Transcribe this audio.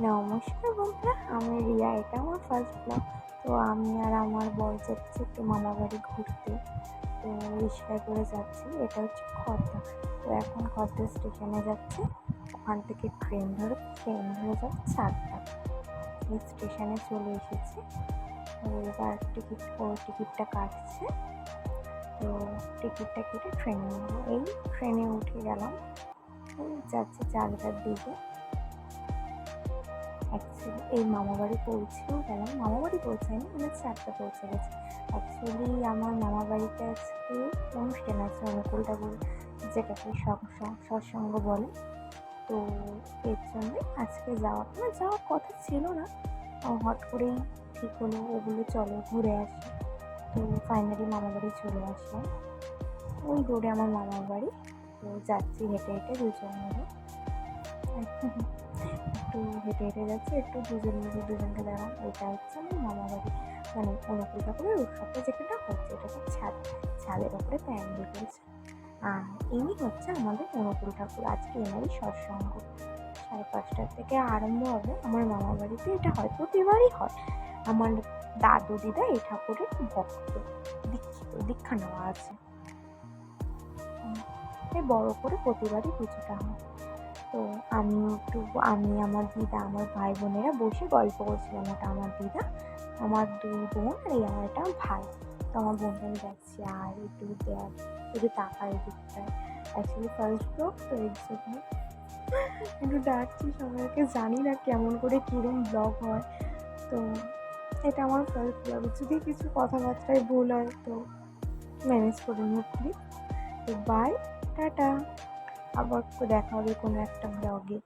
নমস্কার বন্ধুরা, আমি রিয়া। এটা আমার ফার্স্ট ব্লগ। তো আমি আর আমার বর যাচ্ছি একটু মামা বাড়ি ঘুরতে। তো রিক্সায় করে যাচ্ছি। এটা হচ্ছে খড়দা। তো এখন খড়দা স্টেশনে যাচ্ছি। ওখান থেকে ট্রেন ধরে যাচ্ছে 4টা। এই স্টেশনে চলে এসেছি। তো এবার টিকিটটা কাটছে। তো টিকিটটা কেটে ট্রেনে নেবো। এই ট্রেনে উঠে গেলাম। যাচ্ছি 4টার দিকে। অ্যাকচুয়ালি এই মামাবাড়ি পৌঁছেও গেলাম। মামাবাড়ি পৌঁছায়নি, মানে 4টা পৌঁছে গেছে। অ্যাকচুয়ালি আমার মামাবাড়িতে আজকে অনুষ্ঠান আছে, অনুকূল ঠাকুর, যেটাকে সৎসঙ্গ বলে। তো এর জন্যে আজকে যাওয়ার কথা ছিল না, হট করেই ঠিক হলো ওগুলো চলো ঘুরে আসি। তো ফাইনালি মামাবাড়ি চলে আসলাম। ওই রোডে আমার মামার বাড়ি। তো যাচ্ছি হেঁটে হেঁটে দুজন মিলে। একটু হেঁটে হেঁটে যাচ্ছে, একটু দুজনকে দাঁড়ান। এটা হচ্ছে আমার মামা বাড়ি, মানে অনুকূল ঠাকুরের উৎসবটা যেটা হচ্ছে, এটা হচ্ছে ছাদের ওপরে প্যান্ডেল করেছে। আর ইনি হচ্ছে আমাদের অনুকূল ঠাকুর। আজকে এনারই সৎসঙ্গ 5:30টার থেকে আরম্ভ হবে। আমার মামা বাড়িতে এটা হয়, প্রতিবারই হয়। আমার দাদু দিদা এই ঠাকুরের ভক্ত, দীক্ষা নেওয়া আছে। তাই বড় করে প্রতিবারই পুজোটা হয়। তো আমি আমার দিদা, আমার ভাই বোনেরা বসে গল্প করছিলাম। ওটা আমার দিদা, আমার 2 বোন, আর এই আমার একটা ভাই। তো আমার বোনকে আমি যাচ্ছি, আর একটু তাকার এদিকটায়। অ্যাকচুয়ালি ফার্স্ট ব্লগ, তো এর জন্য একটু ডাকছি সবাইকে। জানি না কেমন করে কীরকম ব্লগ হয়। তো এটা আমার ফার্স্ট ব্লগ। যদি কিছু কথাবার্তায় ভুল হয় তো ম্যানেজ করে নিও প্লিজ। তো বাই, টাটা। আবার দেখা হবে কোনো একটা ব্লগে।